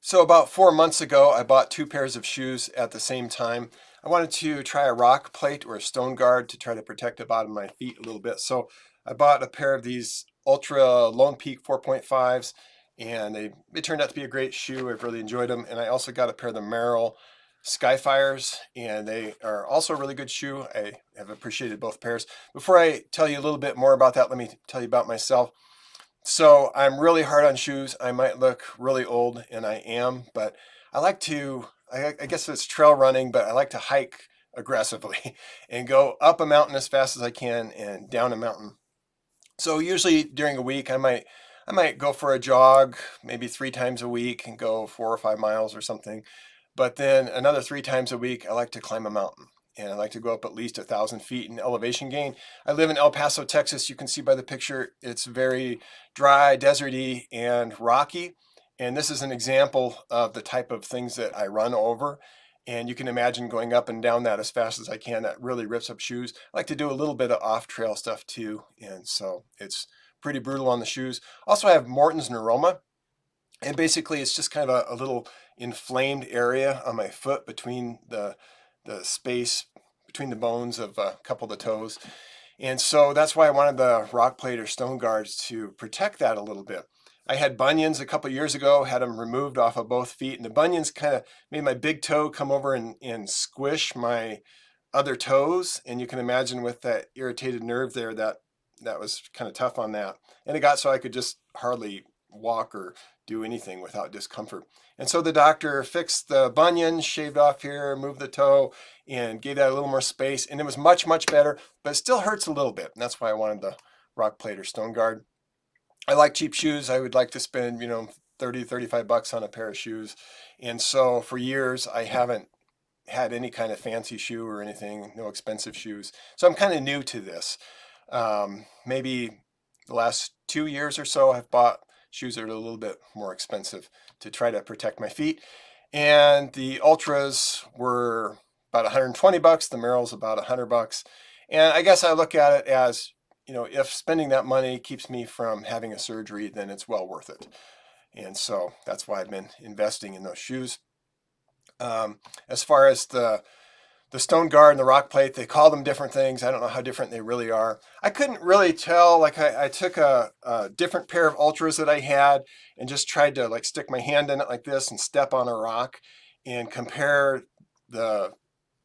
So about 4 months ago, I bought two pairs of shoes at the same time. I wanted to try a rock plate or a Stoneguard to try to protect the bottom of my feet a little bit. So I bought a pair of these Ultra Lone Peak 4.5s, and they turned out to be a great shoe. I've really enjoyed them. And I also got a pair of the Merrell Skyfires, and they are also a really good shoe. I have appreciated both pairs. Before I tell you a little bit more about that, let me tell you about myself. So I'm really hard on shoes. I might look really old, and I am, but I like to, I guess it's trail running, but I like to hike aggressively and go up a mountain as fast as I can and down a mountain. So usually during a week, I might go for a jog, maybe 3 times a week and go 4 or 5 miles or something. But then another 3 times a week, I like to climb a mountain. And I like to go up at least 1,000 feet in elevation gain. I live in El Paso, Texas. You can see by the picture, it's very dry, deserty, and rocky. And this is an example of the type of things that I run over. And you can imagine going up and down that as fast as I can. That really rips up shoes. I like to do a little bit of off-trail stuff too. And so it's pretty brutal on the shoes. Also, I have Morton's neuroma. And basically, it's just kind of a little inflamed area on my foot between the space between the bones of a couple of the toes. And so that's why I wanted the rock plate or stone guards to protect that a little bit. I had bunions a couple years ago, had them removed off of both feet, and the bunions kind of made my big toe come over and squish my other toes. And you can imagine with that irritated nerve there, that was kind of tough on that. And it got so I could just hardly walk or do anything without discomfort. And so the doctor fixed the bunion, shaved off here, moved the toe, and gave that a little more space. And it was much, much better, but it still hurts a little bit. And that's why I wanted the rock plate or stone guard. I like cheap shoes. I would like to spend, 30, $35 on a pair of shoes. And so for years, I haven't had any kind of fancy shoe or anything, no expensive shoes. So I'm kind of new to this. Maybe the last 2 years or so, I've bought shoes that are a little bit more expensive to try to protect my feet. And the Ultras were about $120, the Merrell's about $100. And I guess I look at it as, if spending that money keeps me from having a surgery, then it's well worth it. And so that's why I've been investing in those shoes. As far as the stone guard and the rock plate, they call them different things. I don't know how different they really are. I couldn't really tell. Like I took a different pair of Ultras that I had and just tried to like stick my hand in it like this and step on a rock and compare the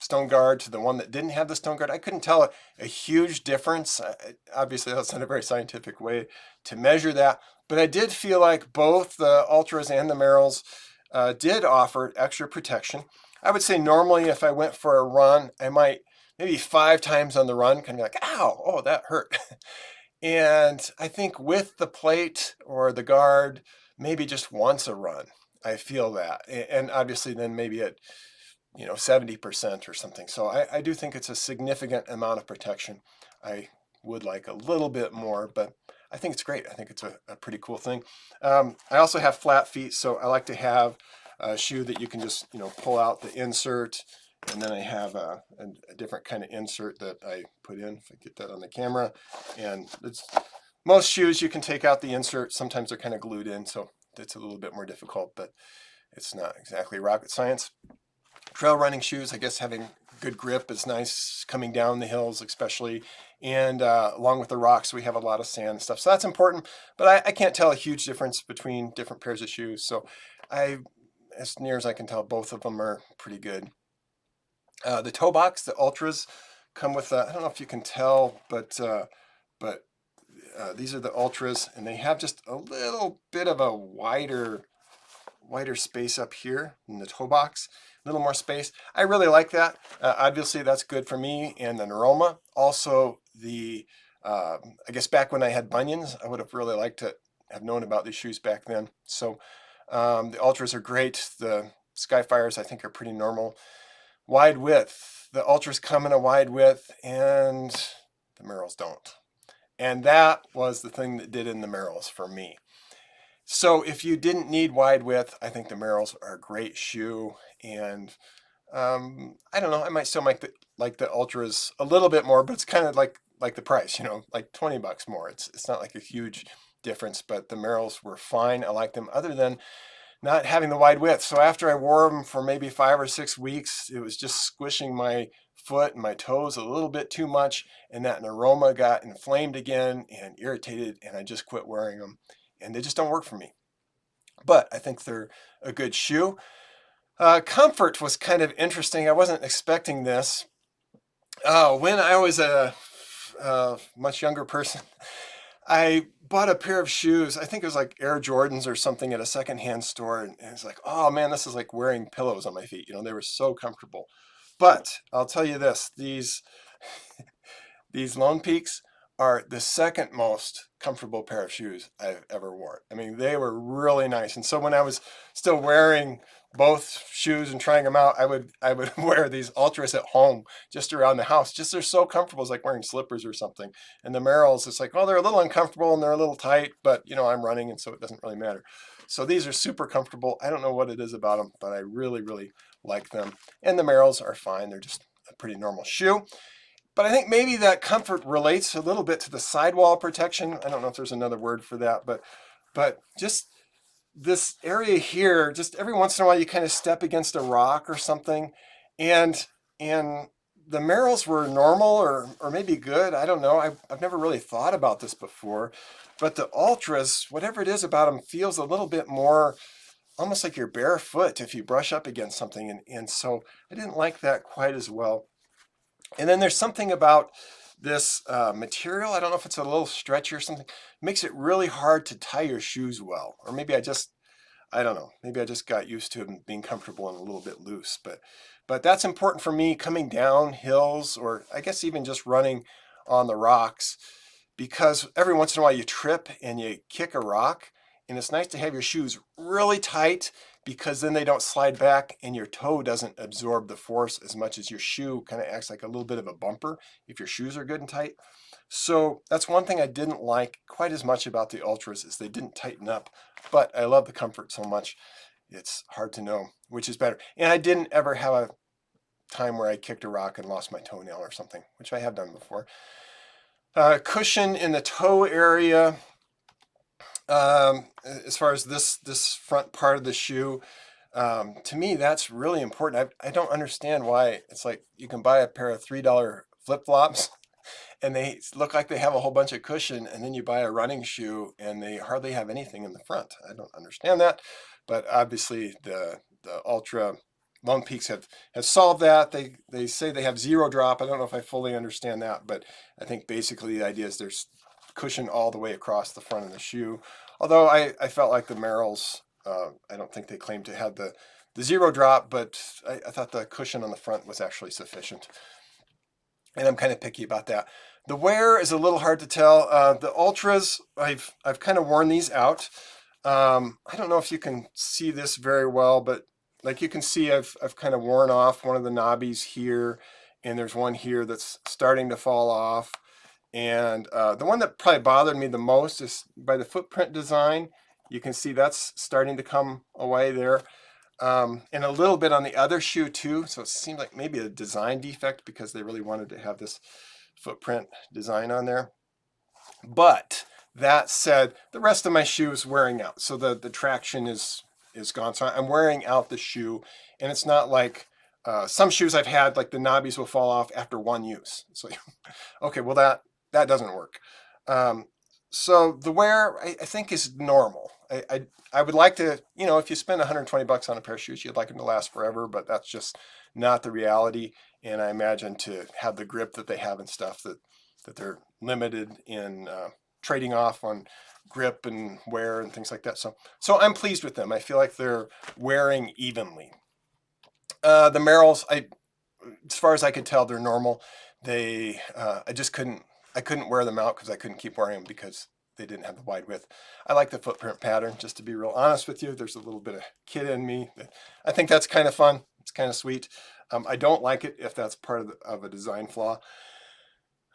stone guard to the one that didn't have the stone guard. I couldn't tell a huge difference. Obviously, that's not a very scientific way to measure that, but I did feel like both the Ultras and the Merrells did offer extra protection. I would say normally if I went for a run, I might maybe 5 times on the run kind of be like, ow, oh, that hurt. And I think with the plate or the guard, maybe just once a run, I feel that. And obviously then maybe at, 70% or something. So I do think it's a significant amount of protection. I would like a little bit more, but I think it's great. I think it's a pretty cool thing. I also have flat feet, so I like to have a shoe that you can just, pull out the insert. And then I have a different kind of insert that I put in, if I get that on the camera. And most shoes you can take out the insert. Sometimes they're kind of glued in, so it's a little bit more difficult, but it's not exactly rocket science. Trail running shoes, I guess having good grip is nice coming down the hills especially, and along with the rocks we have a lot of sand and stuff, so that's important, but I can't tell a huge difference between different pairs of shoes. So as near as I can tell, both of them are pretty good. The toe box, the Ultras come with I don't know if you can tell, but these are the Ultras, and they have just a little bit of a wider space up here in the toe box, a little more space. I really like that. Obviously, that's good for me and the neuroma. Also, I guess back when I had bunions, I would have really liked to have known about these shoes back then. So the Ultras are great. The Skyfires, I think, are pretty normal. Wide width. The Ultras come in a wide width, and the Merrells don't. And that was the thing that did in the Merrells for me. So if you didn't need wide width, I think the Merrells are a great shoe. And I don't know, I might still like the Ultras a little bit more, but it's kind of like the price, like $20 more. It's not like a huge difference, but the Merrells were fine. I like them, other than not having the wide width. So after I wore them for maybe 5 or 6 weeks, it was just squishing my foot and my toes a little bit too much, and that aroma got inflamed again and irritated, and I just quit wearing them, and they just don't work for me. But I think they're a good shoe. Comfort was kind of interesting. I wasn't expecting this. When I was a much younger person, I bought a pair of shoes. I think it was like Air Jordans or something at a secondhand store. And it's like, oh man, this is like wearing pillows on my feet. You know, they were so comfortable. But I'll tell you this, these Lone Peaks are the second most comfortable pair of shoes I've ever worn. I mean, they were really nice. And so when I was still wearing both shoes and trying them out, I would wear these Ultras at home, just around the house. Just they're so comfortable. It's like wearing slippers or something. And the Merrells, it's like, oh, they're a little uncomfortable and they're a little tight, but you know, I'm running, and so it doesn't really matter. So these are super comfortable. I don't know what it is about them, but I really, really like them. And the Merrells are fine. They're just a pretty normal shoe. But I think maybe that comfort relates a little bit to the sidewall protection. I don't know if there's another word for that, but just this area here, just every once in a while you kind of step against a rock or something, and the Merrells were normal or maybe good. I don't know. I've never really thought about this before, but the Ultras, whatever it is about them, feels a little bit more almost like you're barefoot if you brush up against something, and so I didn't like that quite as well. And then there's something about this material. I don't know if it's a little stretchy or something. It makes it really hard to tie your shoes well. Or maybe I don't know. Maybe I just got used to them being comfortable and a little bit loose. But that's important for me coming down hills, or I guess even just running on the rocks, because every once in a while you trip and you kick a rock, and it's nice to have your shoes really tight, because then they don't slide back and your toe doesn't absorb the force as much as your shoe kind of acts like a little bit of a bumper if your shoes are good and tight. So that's one thing I didn't like quite as much about the Ultras, is they didn't tighten up, but I love the comfort so much. It's hard to know which is better. And I didn't ever have a time where I kicked a rock and lost my toenail or something, which I have done before. Cushion in the toe area. As far as this front part of the shoe, to me that's really important. I don't understand why it's like you can buy a pair of $3 flip-flops and they look like they have a whole bunch of cushion, and then you buy a running shoe and they hardly have anything in the front. I don't understand that, but obviously the Ultra Lone Peaks have solved that. They say they have zero drop. I don't know if I fully understand that, but I think basically the idea is there's cushion all the way across the front of the shoe. Although I felt like the Merrells, I don't think they claimed to have the zero drop, but I thought the cushion on the front was actually sufficient. And I'm kind of picky about that. The wear is a little hard to tell. The Ultras, I've kind of worn these out. I don't know if you can see this very well, but like you can see, I've kind of worn off one of the knobbies here, and there's one here that's starting to fall off. And the one that probably bothered me the most is by the footprint design. You can see that's starting to come away there. And a little bit on the other shoe too. So it seemed like maybe a design defect, because they really wanted to have this footprint design on there. But that said, the rest of my shoe is wearing out. So the traction is gone. So I'm wearing out the shoe, and it's not like some shoes I've had, like the knobbies will fall off after one use. So, okay, well that doesn't work. So the wear, I think, is normal. I would like to, you know, if you spend $120 on a pair of shoes, you'd like them to last forever, but that's just not the reality. And I imagine to have the grip that they have and stuff, that they're limited in trading off on grip and wear and things like that. So I'm pleased with them. I feel like they're wearing evenly. The Merrells, as far as I could tell, they're normal. I couldn't wear them out because I couldn't keep wearing them because they didn't have the wide width. I like the footprint pattern, just to be real honest with you. There's a little bit of kid in me. I think that's kind of fun. It's kind of sweet. I don't like it if that's part of a design flaw.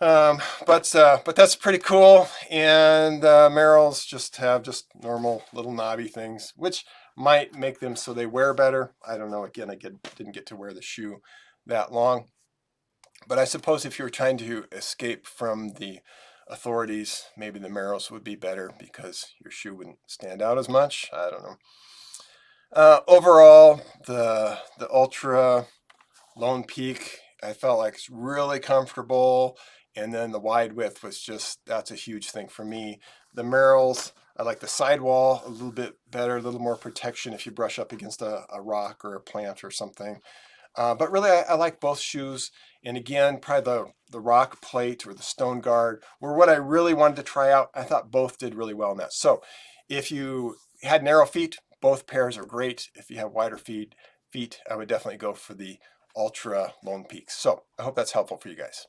But that's pretty cool. And Merrells just have normal little knobby things, which might make them so they wear better. I don't know. Again, didn't get to wear the shoe that long. But I suppose if you were trying to escape from the authorities, maybe the Merrells would be better because your shoe wouldn't stand out as much. I don't know. Overall, the Altra Lone Peak, I felt like it's really comfortable, and then the wide width was just, that's a huge thing for me. The Merrells, I like the sidewall a little bit better, a little more protection if you brush up against a rock or a plant or something. But really, I like both shoes. And again, probably the rock plate or the Stoneguard were what I really wanted to try out. I thought both did really well in that. So if you had narrow feet, both pairs are great. If you have wider feet, I would definitely go for the Altra Lone Peaks. So I hope that's helpful for you guys.